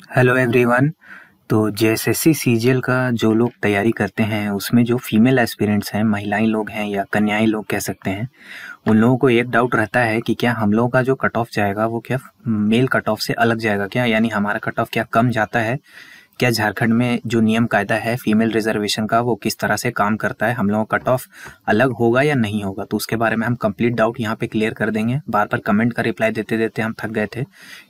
Hello everyone. तो JSSC CGL का जो लोग तैयारी करते हैं उसमें जो फीमेल एस्पिरेंट्स हैं, महिलाएं लोग हैं या कन्याएं लोग कह सकते हैं, उन लोगों को एक डाउट रहता है कि क्या हम लोगों का जो कट ऑफ जाएगा वो क्या मेल कट ऑफ से अलग जाएगा क्या, यानी हमारा कट ऑफ क्या कम जाता है क्या। झारखंड में जो नियम कायदा है फीमेल रिजर्वेशन का वो किस तरह से काम करता है, हम लोगों का कट ऑफ अलग होगा या नहीं होगा, तो उसके बारे में हम कंप्लीट डाउट यहाँ पे क्लियर कर देंगे। बार बार कमेंट का रिप्लाई देते देते हम थक गए थे,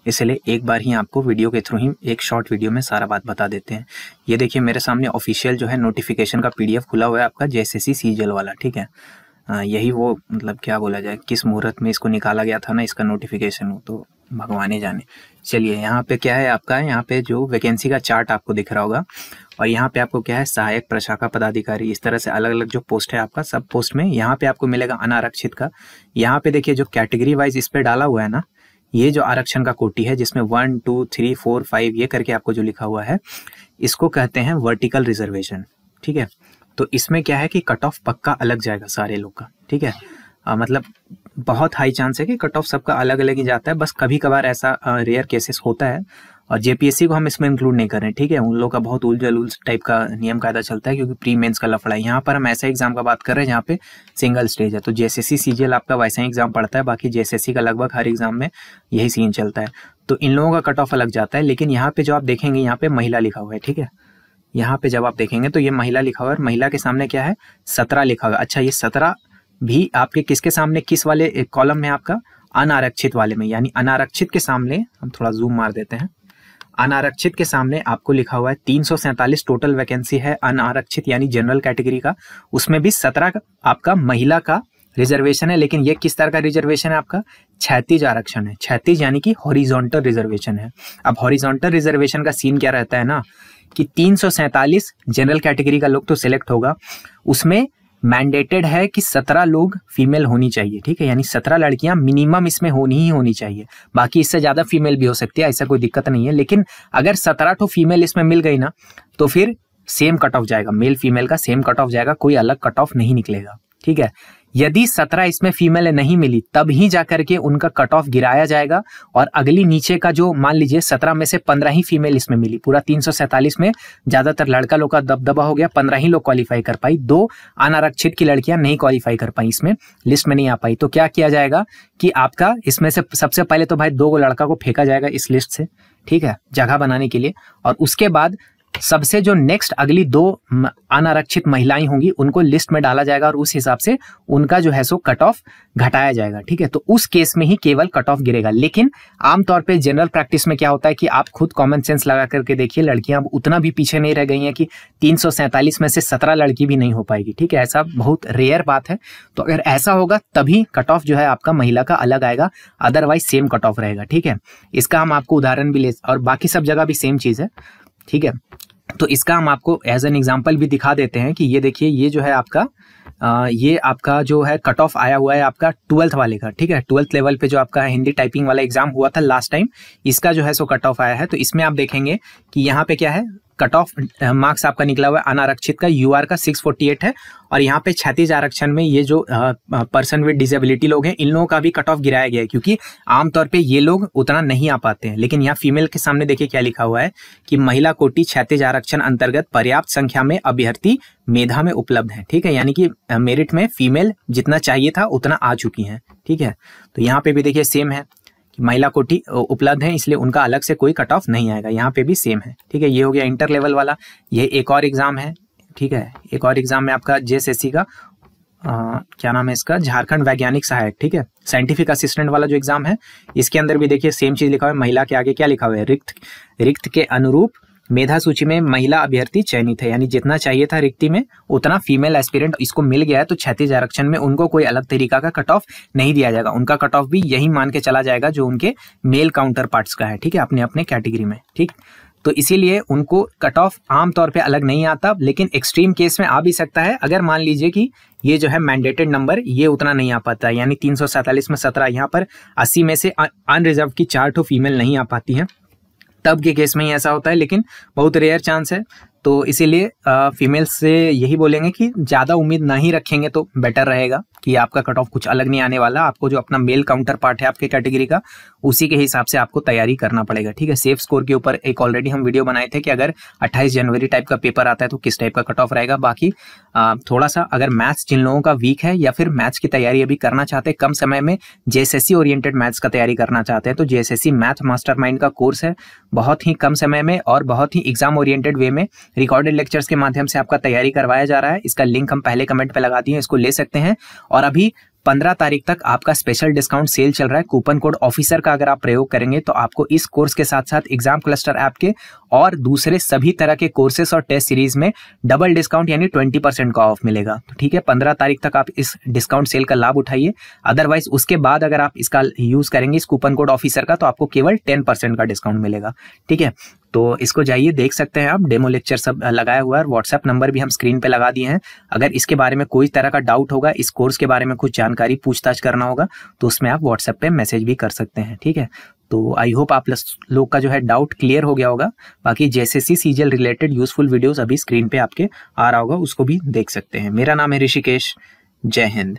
इसलिए एक बार ही आपको वीडियो के थ्रू ही एक शॉर्ट वीडियो में सारा बात बता देते हैं। ये देखिए मेरे सामने ऑफिशियल जो है नोटिफिकेशन का पीडीएफ खुला हुआ है आपका जेएसएससी सीजीएल वाला, ठीक है। यही वो मतलब क्या बोला जाए, किस मुहूर्त में इसको निकाला गया था ना, इसका नोटिफिकेशन हो तो भगवाने जाने। चलिए यहाँ पे क्या है आपका, यहाँ पे जो वैकेंसी का चार्ट आपको दिख रहा होगा और यहाँ पे आपको क्या है सहायक प्रशाखा पदाधिकारी, इस तरह से अलग अलग जो पोस्ट है आपका, सब पोस्ट में यहाँ पे आपको मिलेगा अनारक्षित का। यहाँ पे देखिए जो कैटेगरी वाइज इस पे डाला हुआ है ना, ये जो आरक्षण का कोटि है जिसमें 1 2 3 4 5 ये करके आपको जो लिखा हुआ है, इसको कहते हैं वर्टिकल रिजर्वेशन, ठीक है। तो इसमें क्या है कि कट ऑफ पक्का अलग जाएगा सारे लोग का, ठीक है। मतलब बहुत हाई चांस है कि कट ऑफ सबका अलग अलग ही जाता है, बस कभी कभार ऐसा रेयर केसेस होता है और जेपीएससी को हम इसमें इंक्लूड नहीं कर रहे हैं, ठीक है। उन लोग का बहुत उलझुल टाइप का नियम कायदा चलता है क्योंकि प्री मेंस का लफड़ा है। यहाँ पर हम ऐसा एग्जाम का बात कर रहे हैं जहाँ पे सिंगल स्टेज है, तो जेएसएससी सीजीएल आपका वैसा ही एग्जाम पड़ता है, बाकी जेएसएससी का लगभग हर एग्जाम में यही सीन चलता है। तो इन लोगों का कट ऑफ अलग जाता है, लेकिन यहाँ पे जो आप देखेंगे यहाँ पे महिला लिखा हुआ है, ठीक है। यहाँ पे जब आप देखेंगे तो ये महिला लिखा हुआ है, महिला के सामने क्या है 17 लिखा हुआ है। अच्छा, ये 17 भी आपके किसके सामने, किस वाले कॉलम में आपका, अनारक्षित वाले में, यानी अनारक्षित के सामने हम थोड़ा जूम मार देते हैं। अनारक्षित के सामने आपको लिखा हुआ है 347 टोटल वैकेंसी है अनारक्षित यानी जनरल कैटेगरी का, उसमें भी 17 आपका महिला का रिजर्वेशन है। लेकिन ये किस तरह का रिजर्वेशन है आपका, क्षैतिज आरक्षण है। क्षैतिज यानी कि हॉरिजॉन्टल रिजर्वेशन है। अब हॉरिजॉन्टल रिजर्वेशन का सीन क्या रहता है ना कि 347 जनरल कैटेगरी का लोग तो सिलेक्ट होगा, उसमें मैंडेटेड है कि 17 लोग फीमेल होनी चाहिए, ठीक है। यानी 17 लड़कियां मिनिमम इसमें होनी चाहिए, बाकी इससे ज्यादा फीमेल भी हो सकती है, ऐसा कोई दिक्कत नहीं है। लेकिन अगर 17 तो फीमेल इसमें मिल गई ना तो फिर सेम कट ऑफ जाएगा, मेल फीमेल का सेम कट ऑफ जाएगा, कोई अलग कट ऑफ नहीं निकलेगा, ठीक है। यदि 17 इसमें फीमेल नहीं मिली तब ही जाकर के उनका कट ऑफ गिराया जाएगा और अगली नीचे का जो मान लीजिए 17 में से 15 ही फीमेल इसमें मिली, पूरा 347 में ज्यादातर लड़का लोग का दबदबा हो गया, 15 ही लोग क्वालिफाई कर पाई, 2 अनारक्षित की लड़कियां नहीं क्वालिफाई कर पाई, इसमें लिस्ट में नहीं आ पाई। तो क्या किया जाएगा कि आपका इसमें से सबसे पहले तो भाई 2 लड़का को फेंका जाएगा इस लिस्ट से, ठीक है, जगह बनाने के लिए, और उसके बाद सबसे जो नेक्स्ट अगली 2 अनारक्षित महिलाएं होंगी उनको लिस्ट में डाला जाएगा और उस हिसाब से उनका जो है सो कट ऑफ घटाया जाएगा, ठीक है। तो उस केस में ही केवल कट ऑफ गिरेगा। लेकिन आमतौर पे जनरल प्रैक्टिस में क्या होता है कि आप खुद कॉमन सेंस लगा करके देखिए, लड़कियां अब उतना भी पीछे नहीं रह गई हैं कि 347 में से 17 लड़की भी नहीं हो पाएगी, ठीक है। ऐसा बहुत रेयर बात है। तो अगर ऐसा होगा तभी कट ऑफ जो है आपका महिला का अलग आएगा, अदरवाइज सेम कट ऑफ रहेगा, ठीक है। इसका हम आपको उदाहरण भी ले, और बाकी सब जगह भी सेम चीज है, ठीक है। तो इसका हम आपको एज एन एग्जांपल भी दिखा देते हैं कि ये देखिए, ये जो है आपका ये आपका जो है कट ऑफ आया हुआ है आपका 12th वाले का, ठीक है। 12th लेवल पे जो आपका हिंदी टाइपिंग वाला एग्जाम हुआ था लास्ट टाइम, इसका जो है सो कट ऑफ आया है। तो इसमें आप देखेंगे कि यहाँ पे क्या है, कट ऑफ मार्क्स आपका निकला हुआ है अनारक्षित का यूआर का 648 है, और यहाँ पे क्षैतिज आरक्षण में ये जो पर्सन विद डिसेबिलिटी लोग हैं इन लोगों का भी कट ऑफ गिराया गया है, क्योंकि आमतौर पे ये लोग उतना नहीं आ पाते हैं। लेकिन यहाँ फीमेल के सामने देखिए क्या लिखा हुआ है कि महिला कोटि क्षैतिज आरक्षण अंतर्गत पर्याप्त संख्या में अभ्यर्थी मेधा में उपलब्ध है, ठीक है। यानी कि मेरिट में फीमेल जितना चाहिए था उतना आ चुकी है, ठीक है। तो यहाँ पे भी देखिए सेम है, महिला कोटि उपलब्ध है, इसलिए उनका अलग से कोई कट ऑफ नहीं आएगा। यहाँ पे भी सेम है, ठीक है। ये हो गया इंटर लेवल वाला। ये एक और एग्जाम है, ठीक है। एक और एग्जाम में आपका जेएसएससी का क्या नाम है इसका, झारखंड वैज्ञानिक सहायक, ठीक है, साइंटिफिक असिस्टेंट वाला जो एग्जाम है, इसके अंदर भी देखिए सेम चीज लिखा हुआ है। महिला के आगे क्या लिखा हुआ है, रिक्त के अनुरूप मेधा सूची में महिला अभ्यर्थी चयनित है, यानी जितना चाहिए था रिक्ति में उतना फीमेल एस्पिरेंट इसको मिल गया है। तो क्षैतिज आरक्षण में उनको कोई अलग तरीका का कट ऑफ नहीं दिया जाएगा, उनका कट ऑफ भी यही मान के चला जाएगा जो उनके मेल काउंटर पार्ट्स का है, ठीक है, अपने अपने कैटेगरी में, ठीक। तो इसीलिए उनको कट ऑफ आमतौर पे अलग नहीं आता, लेकिन एक्सट्रीम केस में आ भी सकता है। अगर मान लीजिए कि ये जो है मैंडेटेड नंबर ये उतना नहीं आ पाता है, यानी 347 में 17, यहाँ पर 80 में से अनरिजर्व की 4 फीमेल नहीं आ पाती हैं, तब के केस में ही ऐसा होता है, लेकिन बहुत रेयर चांस है। तो इसीलिए फीमेल्स से यही बोलेंगे कि ज़्यादा उम्मीद ना ही रखेंगे तो बेटर रहेगा कि आपका कट ऑफ कुछ अलग नहीं आने वाला। आपको जो अपना मेल काउंटर पार्ट है आपके कैटेगरी का, उसी के हिसाब से आपको तैयारी करना पड़ेगा, ठीक है। सेफ स्कोर के ऊपर एक ऑलरेडी हम वीडियो बनाए थे कि अगर 28 जनवरी टाइप का पेपर आता है तो किस टाइप का कट ऑफ रहेगा। बाकी थोड़ा सा अगर मैथ्स जिन लोगों का वीक है या फिर मैथ्स की तैयारी अभी करना चाहते हैं, कम समय में जेएसएससी ओरिएंटेड मैथ्स का तैयारी करना चाहते हैं, तो जेएसएससी मैथ मास्टरमाइंड का कोर्स है। बहुत ही कम समय में और बहुत ही एग्जाम ओरिएंटेड वे में रिकॉर्डेड लेक्चर्स के माध्यम से आपका तैयारी करवाया जा रहा है। इसका लिंक हम पहले कमेंट पे लगा दिए हैं, इसको ले सकते हैं। और अभी 15 तारीख तक आपका स्पेशल डिस्काउंट सेल चल रहा है। कूपन कोड ऑफिसर का अगर आप प्रयोग करेंगे तो आपको इस कोर्स के साथ साथ एग्जाम क्लस्टर ऐप के और दूसरे सभी तरह के कोर्सेस और टेस्ट सीरीज में डबल डिस्काउंट यानी 20% का ऑफ मिलेगा। तो ठीक है, 15 तारीख तक आप इस डिस्काउंट सेल का लाभ उठाइए। अदरवाइज उसके बाद अगर आप इसका यूज करेंगे इस कूपन कोड ऑफिसर का, तो आपको केवल 10% का डिस्काउंट मिलेगा, ठीक है। तो इसको जाइए देख सकते हैं आप, डेमो लेक्चर सब लगाया हुआ है। व्हाट्सएप नंबर भी हम स्क्रीन पे लगा दिए हैं। अगर इसके बारे में कोई तरह का डाउट होगा, इस कोर्स के बारे में कुछ जानकारी पूछताछ करना होगा, तो उसमें आप व्हाट्सएप पे मैसेज भी कर सकते हैं, ठीक है। तो आई होप आप लोग का जो है डाउट क्लियर हो गया होगा। बाकी JSSC CGL related useful videos अभी स्क्रीन पे आपके आ रहा होगा, उसको भी देख सकते हैं। मेरा नाम है ऋषिकेश। जय हिंद।